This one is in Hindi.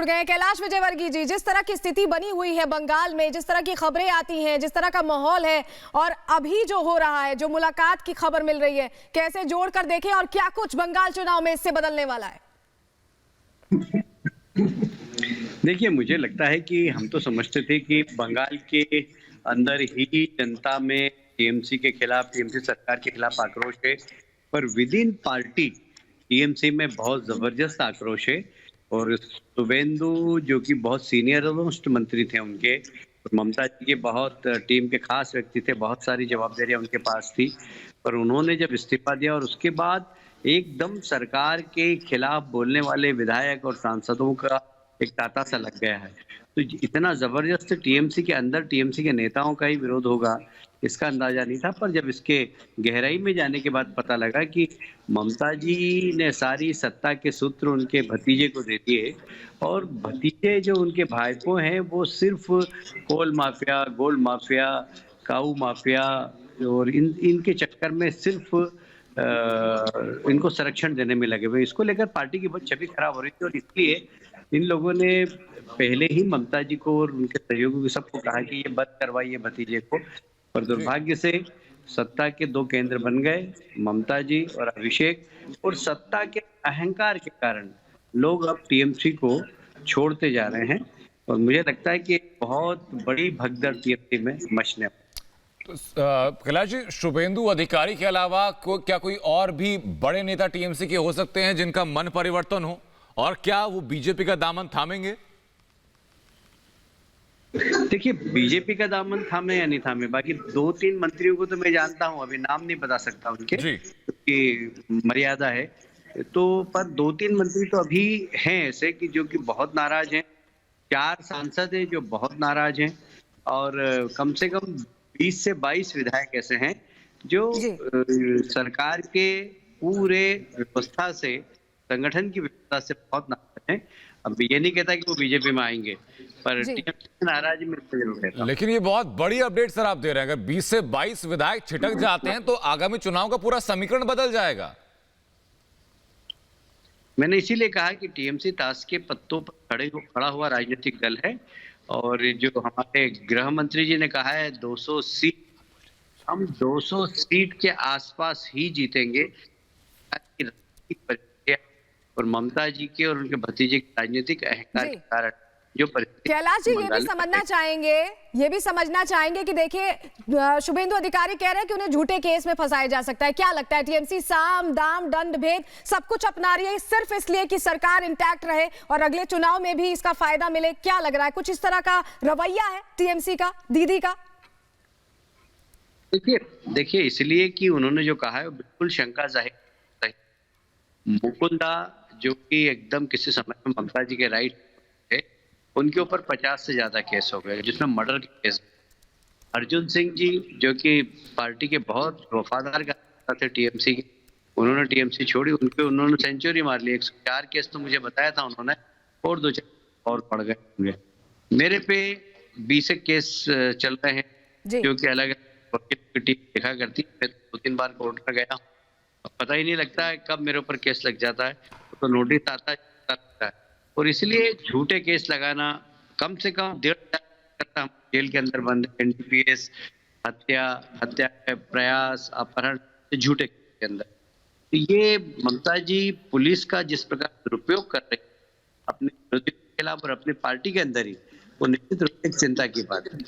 गए हैं। कैलाश विजयवर्गीय जी, जिस तरह की स्थिति बनी हुई है बंगाल में, जिस तरह की खबरें आती हैं, जिस तरह का माहौल है और अभी जो हो रहा है, जो मुलाकात की खबर मिल रही है, कैसे जोड़कर देखें और क्या कुछ बंगाल चुनाव में इससे बदलने वाला है? देखिए, मुझे लगता है कि हम तो समझते थे कि बंगाल के अंदर ही जनता में टीएमसी के खिलाफ, टीएमसी सरकार के खिलाफ आक्रोश है, पर विद इन पार्टी टीएमसी में बहुत जबरदस्त आक्रोश है। और शुभेंदु जो कि बहुत सीनियर मोस्ट मंत्री थे उनके, और ममता जी के बहुत टीम के खास व्यक्ति थे, बहुत सारी जवाबदारियां उनके पास थी, पर उन्होंने जब इस्तीफा दिया और उसके बाद एकदम सरकार के खिलाफ बोलने वाले विधायक और सांसदों का एक तांता सा लग गया है। तो इतना जबरदस्त टीएमसी के अंदर टीएमसी के नेताओं का ही विरोध होगा, इसका अंदाजा नहीं था। पर जब इसके गहराई में जाने के बाद पता लगा कि ममता जी ने सारी सत्ता के सूत्र उनके भतीजे को दे दिए, और भतीजे जो उनके भाइपों हैं वो सिर्फ कोल माफिया, गोल्ड माफिया, काऊ माफिया और इनके चक्कर में सिर्फ इनको संरक्षण देने में लगे हुए। इसको लेकर पार्टी की बहुत छवि खराब हो रही थी, और इसलिए इन लोगों ने पहले ही ममता जी को और उनके सहयोगियों को सबको कहा कि ये बंद करवाइए भतीजे को। पर दुर्भाग्य से सत्ता के दो केंद्र बन गए, ममता जी और अभिषेक, और सत्ता के अहंकार के कारण लोग अब टीएमसी को छोड़ते जा रहे हैं। और मुझे लगता है कि बहुत बड़ी भगदड़ टीएमसी में मचने। तो कैलाश जी, शुभेंदु अधिकारी के अलावा क्या कोई और भी बड़े नेता टीएमसी के हो सकते हैं जिनका मन परिवर्तन हो, और क्या वो बीजेपी का दामन थामेंगे? देखिए, बीजेपी का दामन थामे या नहीं थामे, बाकी 2-3 मंत्रियों को तो मैं जानता हूं, अभी नाम नहीं बता सकता उनके क्योंकि मर्यादा है। तो पर 2-3 मंत्री तो अभी हैं ऐसे कि जो कि बहुत नाराज हैं। 4 सांसद हैं जो बहुत नाराज हैं, और कम से कम 20 से 22 विधायक ऐसे हैं जो सरकार के पूरे व्यवस्था से, संगठन की व्यवस्था से बहुत नाराज हैं। अब ये नहीं कहता कि वो बीजेपी में आएंगे, पर नाराज में जरूर रहता। लेकिन ये बहुत बड़ी अपडेट सर आप दे रहे हैं। अगर 20 से 22 विधायक छिटक जाते हैं तो आगामी चुनाव का पूरा समीकरण बदल जाएगा। मैंने इसीलिए कहा कि टीएमसी ताश के पत्तों पर खड़ा हुआ राजनीतिक दल है, और जो हमारे गृह मंत्री जी ने कहा है 200 सीट, हम 200 सीट के आसपास ही जीतेंगे। और ममता जी के और उनके भतीजे के राजनीतिक अहंकार के कारण जो कैलाश जी ये भी समझना चाहेंगे कि देखिए, शुभेंदु अधिकारी कह रहे हैं कि उन्हें झूठे केस में फंसाया जा सकता है। क्या लगता है, टीएमसी साम दाम दंड भेद सब कुछ अपना रही है सिर्फ इसलिए कि सरकार इंटैक्ट रहे और अगले चुनाव में भी इसका फायदा मिले? क्या लग रहा है, कुछ इस तरह का रवैया है टीएमसी का, दीदी का? देखिए इसलिए कि उन्होंने जो कहा है बिल्कुल शंका जाहिर। मुकुंदा जो कि एकदम किसी समय में ममता जी के राइट थे, उनके ऊपर 50 से ज्यादा केस हो गए जिसमें मर्डर के केस। अर्जुन सिंह जी जो कि पार्टी के बहुत वफादार थे टीएमसी के, उन्होंने टीएमसी छोड़ी, उन्होंने सेंचुरी मार ली। 104 केस तो मुझे बताया था उन्होंने, और 2-4 और पड़ गए। मेरे पे 20 केस चल रहे हैं जो कि अलग अलग टीम देखा करती है। 2-3 बार कोर्ट में गया, पता ही नहीं लगता है कब मेरे ऊपर केस लग जाता है, तो नोटिस आता है। और इसलिए झूठे केस लगाना, कम से कम 1.5 साल जेल के अंदर बंद, एनडीपीएस, हत्या का प्रयास, अपहरण, झूठे केस के अंदर। तो ये ममता जी पुलिस का जिस प्रकार दुरुपयोग कर रहे हैं अपने विरोधी के खिलाफ और अपनी पार्टी के अंदर ही, वो निश्चित रूप से चिंता की बात है।